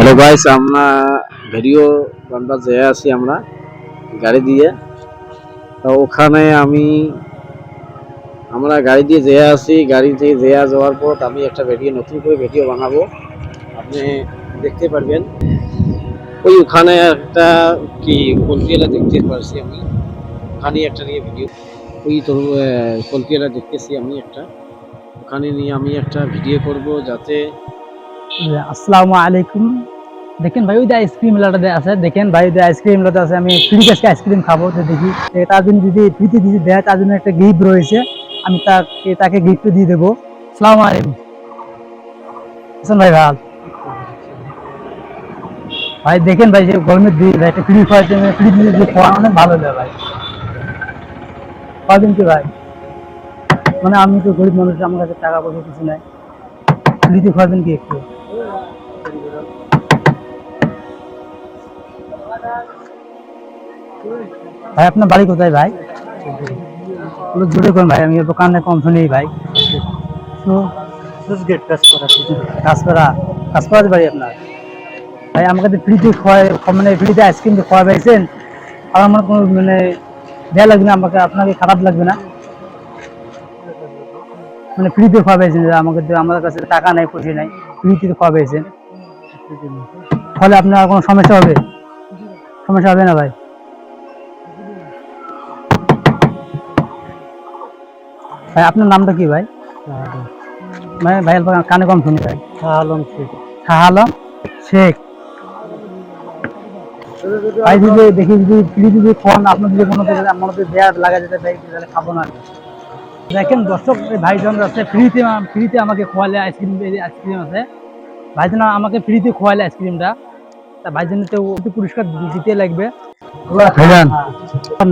Hello guys, আমরা video বানবার যেয়ে আছি আমরা গাড়ি দিয়ে। তো ওখানে আমরা গাড়ি দিয়ে যেয়ে আছি। গাড়ি থেকে যেয়ে যাওয়ার পর আমি একটা নতুন করে ভিডিও বানাবো, আপনি দেখতে পারবেন। ওখানে একটা কি কলপিয়ালা দেখতে পারছি আমি, ওখানে একটা নিয়ে ভিডিও। ওই তোর কলপিয়ালা দেখতেছি আমি একটা, ওখানে নিয়ে আমি একটা ভিডিও করব যাতে। আসসালামু আলাইকুম। দেখেন ভাই, ওই যে আইসক্রিম লাটাতে আছে, দেখেন ভাই, ওই যে আইসক্রিম লাটা আছে। আমি ফ্রি আজকে আইসক্রিম খাবো, তো দেখি তার জন্য যদি ফ্রিতে যদি দেয়, তার জন্য একটা গিফট রয়েছে। আমি তাকে গিফট দিয়ে দেবো। আসসালামু আলাইকুম হাসান ভাই। ভাই দেখেন ভাই, যে গরমের দিন ভাই, একটা ফ্রি খাওয়ার জন্য ফ্রি দিয়ে খাওয়া অনেক ভালো লাগে ভাই। কদিন কি ভাই, মানে আমি তো গরিব মানুষ, আমার কাছে টাকা পয়সা কিছু নাই। ফ্রিতে খাওয়াবেন কি একটু? ভাই আপনার বাড়ি কোথায় ভাই? জুড়ে কোন ভাই, আমি দোকানে কম শুনি ভাই। কাজপাড়া, কাজপাড়াতে বাড়ি আপনার? ভাই আমাকে ফ্রিতে খাওয়ায়, মানে ফ্রিতে আইসক্রিম খাওয়া পাইছেন, আর আমার কোনো মানে দেয়া লাগবে না আমাকে, আপনাকে খারাপ লাগবে না? মানে ফ্রিতে খাওয়া পাইছেন, আমাকে আমার কাছে টাকা নাই, পয়সা নাই, ফ্রিতে খাওয়া পাইছেন, ফলে আপনার কোনো সমস্যা হবে? সমস্যা হবে না ভাই? ভাই আপনার নামটা কি ভাই? মানে ভাই কানে কম শুনি ভাই। শাহ আলম শেখ। শাহ আলম শেখ। ভাই যদি দেখি, যদি ফ্রি যদি ফোন আপনার যদি কোনো আমাদের দেয়ার লাগা যেতে ভাই, তাহলে খাবো না। দেখেন দর্শক, ভাইজন আছে ফ্রিতে, ফ্রিতে আমাকে খোয়ালে আইসক্রিম, আইসক্রিম আছে ভাইজন আমাকে ফ্রিতে খোয়ালে আইসক্রিমটা। তা ভাইজন তো পুরস্কার দিতে লাগবে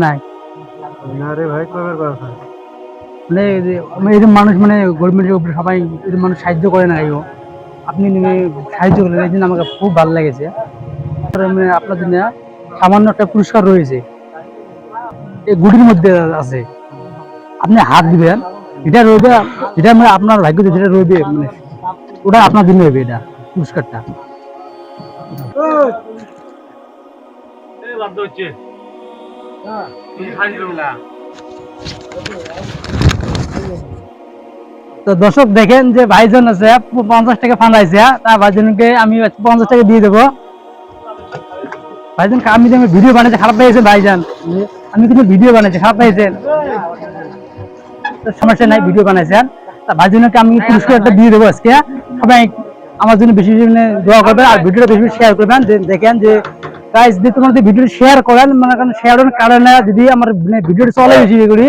নাই। না রে ভাই, কবে কথা মানে এরকম মানুষ, মানে গভর্নমেন্টের উপরে সবাই এরকম মানুষ সাহায্য করে না। আপনি সাহায্য করলেন, এই জন্য আমাকে খুব ভালো লেগেছে। আপনার জন্য সামান্য একটা পুরস্কার রয়েছে, এই গুটির মধ্যে আছে। আপনি হাত দিবেন, এটা রইবে, এটা মানে আপনার ভাগ্য যেটা রইবে, মানে ওটা আপনার জন্য রইবে, এটা পুরস্কারটা। তো দর্শক দেখেন, যে ভাইজন আছে 50 টাকা ফান্ডাইছে, তা ভাইজনকে আমি 50 টাকা দিয়ে দেবো। ভাইজান আমি ভিডিও বানাইছি, খারাপ পেয়েছেন ভাইজান? আমি কিন্তু ভিডিও বানাইছি, খারাপ পেয়েছেন? সমস্যা নাই, ভিডিও বানাইছেন। তা ভাইজনকে আমি পুরস্কারটা দিয়ে দেবো আজকে। সবাই আমার জন্য বেশি বেশি দোয়া করবেন, আর ভিডিওটা বেশি বেশি শেয়ার করবেন। দেখেন যে গাইস, যদি তোমার ভিডিওটা শেয়ার করেন, মানে কারণ শেয়ারের কারণে যদি আমার ভিডিওটা চলে বেশি করি,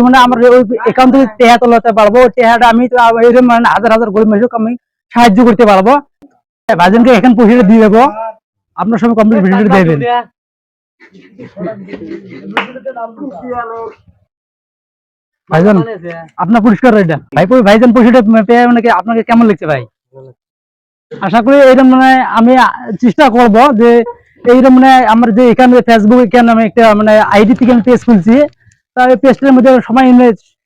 মানে আমার ওই অ্যাকাউন্ট থেকে টেহা তোলাতে পারবো। টেহাটা আমি এরকম মানে হাজার হাজার গরিব মানুষকে আমি সাহায্য করতে পারবো। ভাইজনকে এখন পয়সাটা দিয়ে দেবো, আপনার সবাই কমপ্লিট ভিডিওটা দেবেন। ভাইজান আপনার পুরস্কার এটা ভাই। ভাইজান পয়সাটা পেয়ে মানে আপনাকে কেমন লাগছে ভাই? আশা করি এইরকম মানে আমি চেষ্টা করব যে এইরকম মানে আমার যে এখানে ফেসবুক এখানে আমি একটা মানে আইডি থেকে আমি পেজ খুলছি, তার পেজটার মধ্যে সবাই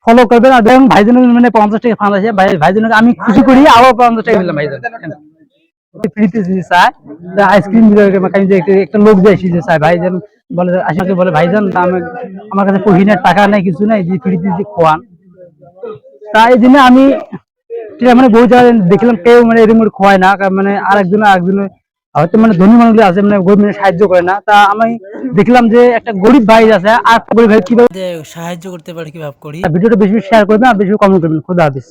ফলো করবেন। আর দেখুন ভাইজান মানে 50 টাকা ফান্ড আছে, ভাইজানকে আমি খুশি করি, আবার 50 টাকা দিলাম ভাইজান। ফ্রিতে যদি চায় আইসক্রিম একটা লোক যে এসে চায় ভাইজান, বলে আশাকে বলে ভাইজান আমার কাছে পয়সা টাকা নাই, কিছু নাই, যে ফ্রিতে যে খোয়ান। তাই জন্য আমি মানে বহু জায়গায় দেখলাম কেউ মানে এরকম খোয়ায় না, মানে আরেকজন হয়তো মানে ধনী মানুষ আছে, মানে গরিব সাহায্য করে না। তা আমি দেখলাম যে একটা গরিব ভাই আছে, আর গরিব ভাই কিভাবে সাহায্য করতে পারে, কিভাবে করি। ভিডিওটা বেশি বেশি শেয়ার করবেন, আর বেশি কমেন্ট করবেন। খুদা হাফেজ।